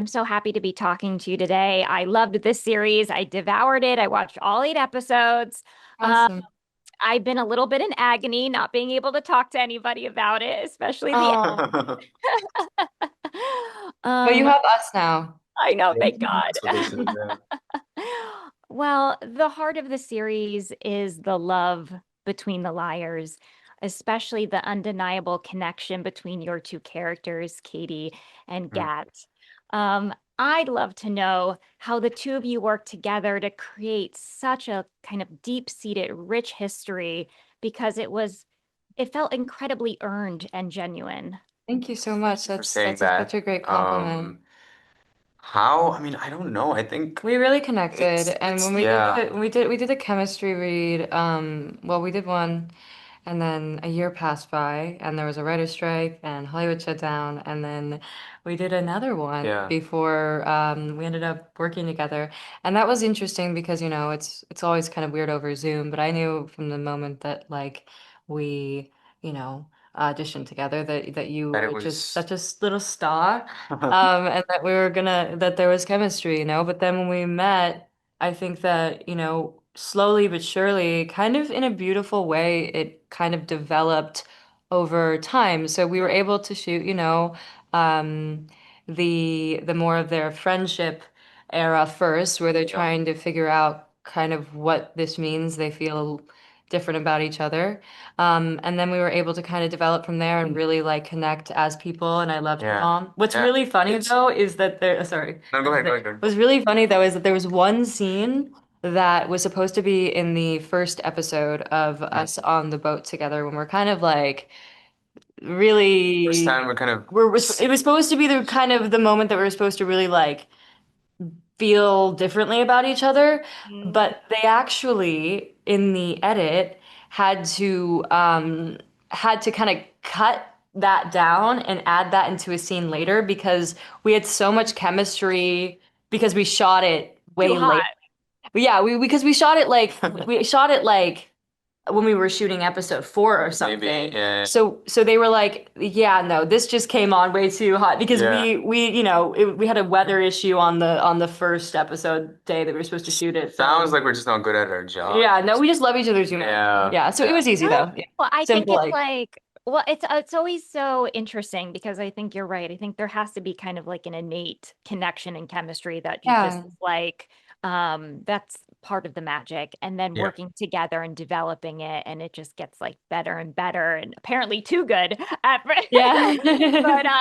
I'm so happy to be talking to you today. I loved this series. I devoured it. I watched all 8 episodes. Um, Awesome. I've been a little bit in agony not being able to talk to anybody about it, especially the Oh, but you um have us now. I know, Yeah, thank God. that's what they said. Yeah. Well, the heart of the series is the love between the liars, especially the undeniable connection between your two characters, Katie and Mm. Gat. I'd love to know how the two of you work together to create such a kind of deep-seated, rich history because it felt incredibly earned and genuine. Thank you so much. For saying Such that. a great compliment. How? I mean, I don't know. I think We really connected, and it's when yeah, we did a chemistry read, well, we did one, and then a year passed by, and there was a writer's strike, and Hollywood shut down, and then we did another one yeah, before we ended up working together, and that was interesting because, it's always kind of weird over Zoom, but I knew from the moment that we, you know, auditioned together that you that it were just was such a little star. And that that there was chemistry, But then when we met, I think that, slowly but surely, kind of in a beautiful way, it kind of developed over time. So we were able to shoot, um, the more of their friendship era first, where they're yeah, trying to figure out kind of what this means. They feel different about each other. And then we were able to kind of develop from there and really connect as people. And I loved her yeah, mom. What's yeah. really funny It's though is that sorry. no, go ahead, go ahead, go ahead. What's really funny though is that there was one scene that was supposed to be in the first episode of Mm. us on the boat together when we're kind of First really time we're kind of it was supposed to be the kind of the moment that we were supposed to really feel differently about each other, Mm. but they actually in the edit had to um had to kind of cut that down and add that into a scene later because we had so much chemistry because we shot it Too way hot. late. But yeah, we because we shot it when we were shooting episode 4 or maybe something. yeah, So they were like, yeah, no, this just came on way too hot because yeah. we had a weather issue on the first episode day that we were supposed to shoot it. So Sounds like we're just not good at our job. yeah, no, we just love each other's humor. Yeah, Yeah, so it yeah. was easy No, though. Yeah. well, I think Simple it's it's always so interesting because I think you're right. I think there has to be kind of like an innate connection and chemistry that you just yeah, that's part of the magic. And then Yeah. working together and developing it, and it just gets like better and better, and apparently too good at but yeah.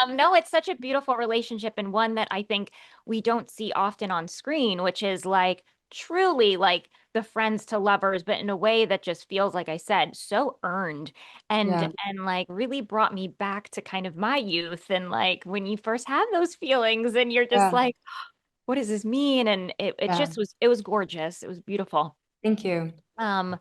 no, it's such a beautiful relationship and one that I think we don't see often on screen, which is like truly like the friends to lovers, but in a way that just feels, like I said, so earned Yeah, and like really brought me back to kind of my youth and like when you first have those feelings and you're just yeah, like, what does this mean? And it yeah. just was gorgeous. It was beautiful. Thank you. Um,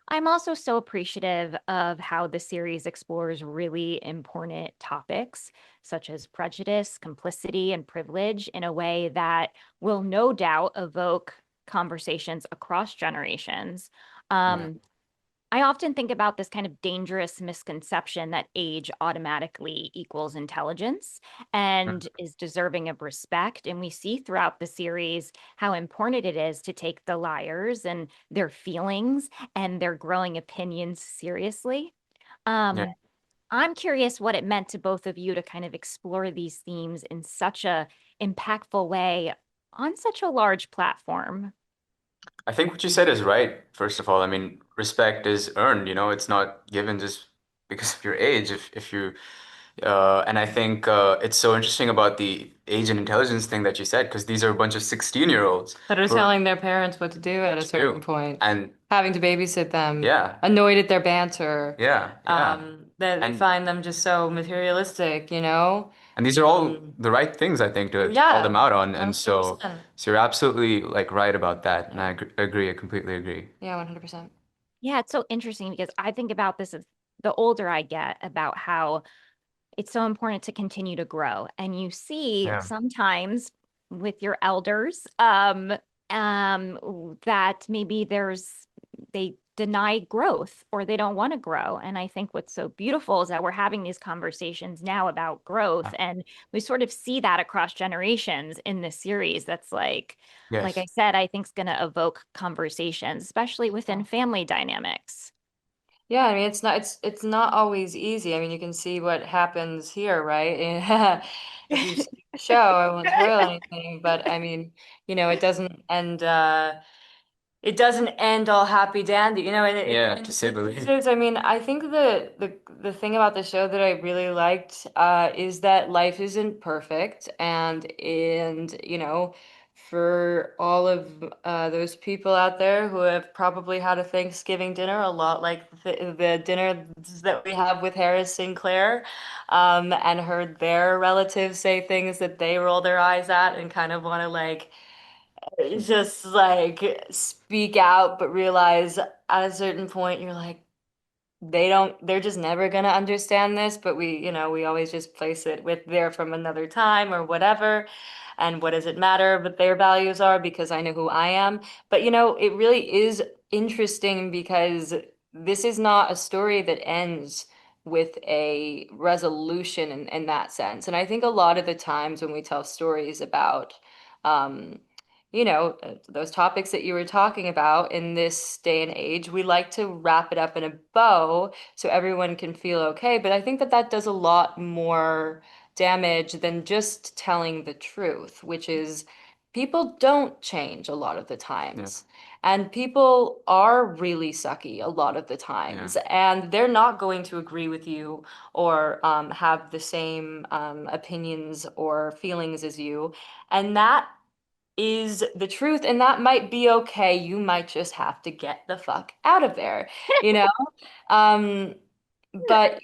I'm also so appreciative of how the series explores really important topics such as prejudice, complicity, and privilege in a way that will no doubt evoke conversations across generations. Yeah. Um, I often think about this kind of dangerous misconception that age automatically equals intelligence and is deserving of respect. And we see throughout the series how important it is to take the liars and their feelings and their growing opinions seriously. Yeah. Um, I'm curious what it meant to both of you to kind of explore these themes in such a impactful way on such a large platform. I think what you said is right. First of all, I mean, respect is earned, it's not given just because of your age. If you and I think it's so interesting about the age and intelligence thing that you said, because these are a bunch of 16-year-olds That are who are telling their parents what to do at a what to certain do. point, And having to babysit them, yeah, annoyed at their banter, yeah, yeah. that they And find them just so materialistic. and these are all the right things I think to call them Yeah, out on. And so 100%. so you're absolutely like right about that. And I agree, I completely agree. Yeah, 100%. Yeah, it's so interesting because I think about this as the older I get about how it's so important to continue to grow. And you see Yeah. sometimes with your elders, that maybe they deny growth or they don't want to grow. And I think what's so beautiful is that we're having these conversations now about growth, and we sort of see that across generations in this series. That's like I Yes. said, I think is going to evoke conversations, especially within family dynamics. Yeah, I mean it's not always easy. I mean, you can see what happens here, right? If you've seen the show, I won't spoil anything, but I mean, it doesn't end all happy dandy, and Yeah, to say the least. I mean, I think the thing about the show that I really liked is that life isn't perfect, and for all of those people out there who have probably had a Thanksgiving dinner a lot like the dinner that we have with Harris Sinclair, and heard their relatives say things that they roll their eyes at and kind of want to just speak out, but realize at a certain point you're like, they're just never gonna understand this, but we always just place it with they're from another time or whatever. And what does it matter what their values are because I know who I am? But it really is interesting because this is not a story that ends with a resolution in that sense. And I think a lot of the times when we tell stories about um, those topics that you were talking about in this day and age, we like to wrap it up in a bow so everyone can feel okay. But I think that that does a lot more damage than just telling the truth, which is people don't change a lot of the Yeah. times. And people are really sucky a lot of the Yeah. times, and they're not going to agree with you or have the same opinions or feelings as you. And that is the truth, and that might be okay. You might just have to get the fuck out of there, you know? Um, but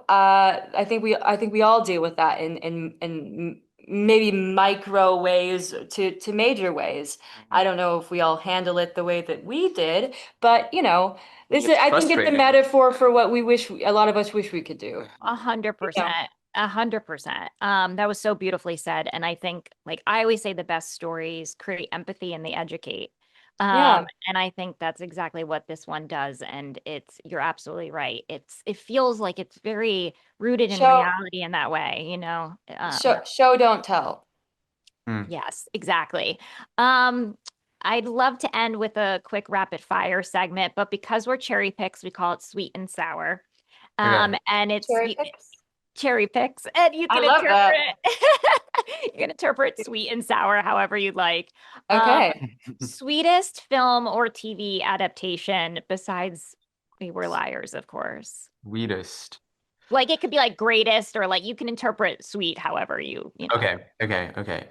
I think we all deal with that in maybe micro ways to major ways. I don't know if we all handle it the way that we did, but It's I think it's a frustrating. metaphor for what a lot of us wish we could do. A hundred You know? percent. 100%. That was so beautifully said. And I think, like I always say, the best stories create empathy and they educate. Yeah. And I think that's exactly what this one does. And you're absolutely right. It feels like it's very rooted in Show, reality in that way, you know? show, don't tell. Hmm. Yes, exactly. Um, I'd love to end with a quick rapid fire segment, but because we're cherry picks, we call it sweet and sour. Okay. And Cherry picks. cherry picks, and you I can love that. interpret you can interpret sweet and sour however you'd like. Um, Okay. Sweetest film or TV adaptation besides We Were Liars, of course. Sweetest. Like it could be like greatest, or like you can interpret sweet however you know. Okay. Okay. Okay.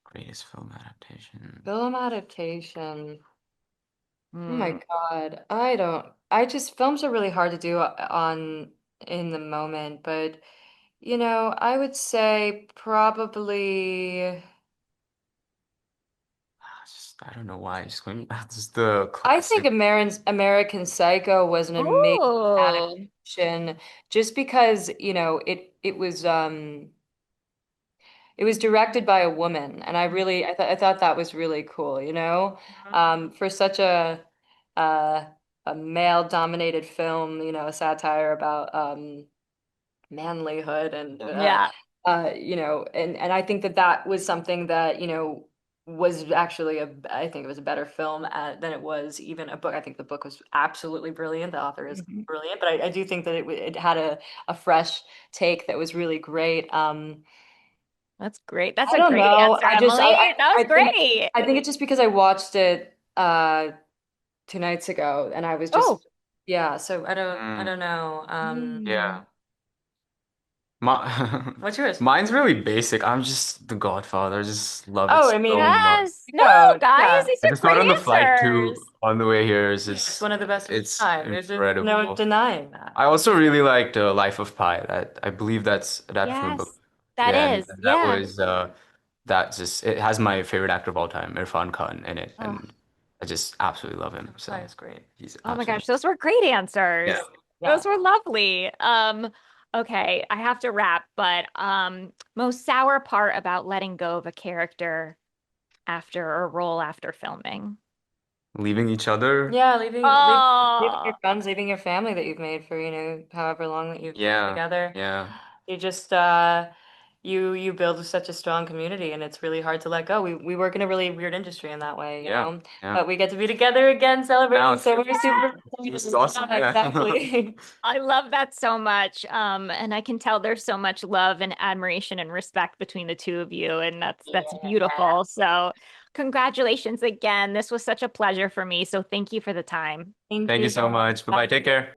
Greatest film adaptation. Film adaptation. Oh my Hmm. God. Films are really hard to do on in the moment, but I would say probably, I don't know why. Just going. Just the I think classic. American Psycho was an amazing Oh, adaptation just because, it was directed by a woman, and I thought that was really cool, for such uh, a male-dominated film, a satire about manlyhood and yeah. and I think that that was something that was actually I think it was a better film than it was even a book. I think the book was absolutely brilliant. The author is Mhm. brilliant, but I do think that it had a fresh take that was really great. That's great. That's I a don't great know. answer, Emily. That was great. I think it's just because I watched it 2 nights ago and I was Oh. just yeah, so I Mm, don't know. Hmm. yeah. My, What's yours? mine's really basic. I'm just The Godfather. I just love it Oh, I so mean, much. Yes. No, guys, yeah. these I are just saw it great on the flight too answers. on the way here. It's one of the best of its It's time. There's just no incredible. denying that. I also really liked Life of Pi. That I believe that's adapted from a book. Yes, that Yeah, is. and that Yeah. was that just it has my favorite actor of all time, Irfan Khan, in it, Oh, and I just absolutely love him. So that's great. he's Oh my gosh, absolutely those were great yeah. answers. Yeah. Those were lovely. Okay, I have to wrap, but most sour part about letting go of a character after or role after filming. leaving each other. Yeah, leaving your Oh, friends, leaving your family that you've made for, however long that you've been Yeah, together. yeah, You just you build such a strong community, and it's really hard to let go. We work in a really weird industry in that way, yeah, yeah. But we get to be together again celebrating, Now, so we're super this is excited. awesome. Yeah, Yeah. exactly. I love that so much. And I can tell there's so much love and admiration and respect between the two of you, and that's Yeah. beautiful. So congratulations again. This was such a pleasure for me. So thank you for the time. Thank Thank you you so so much. Bye-bye. much. Take care.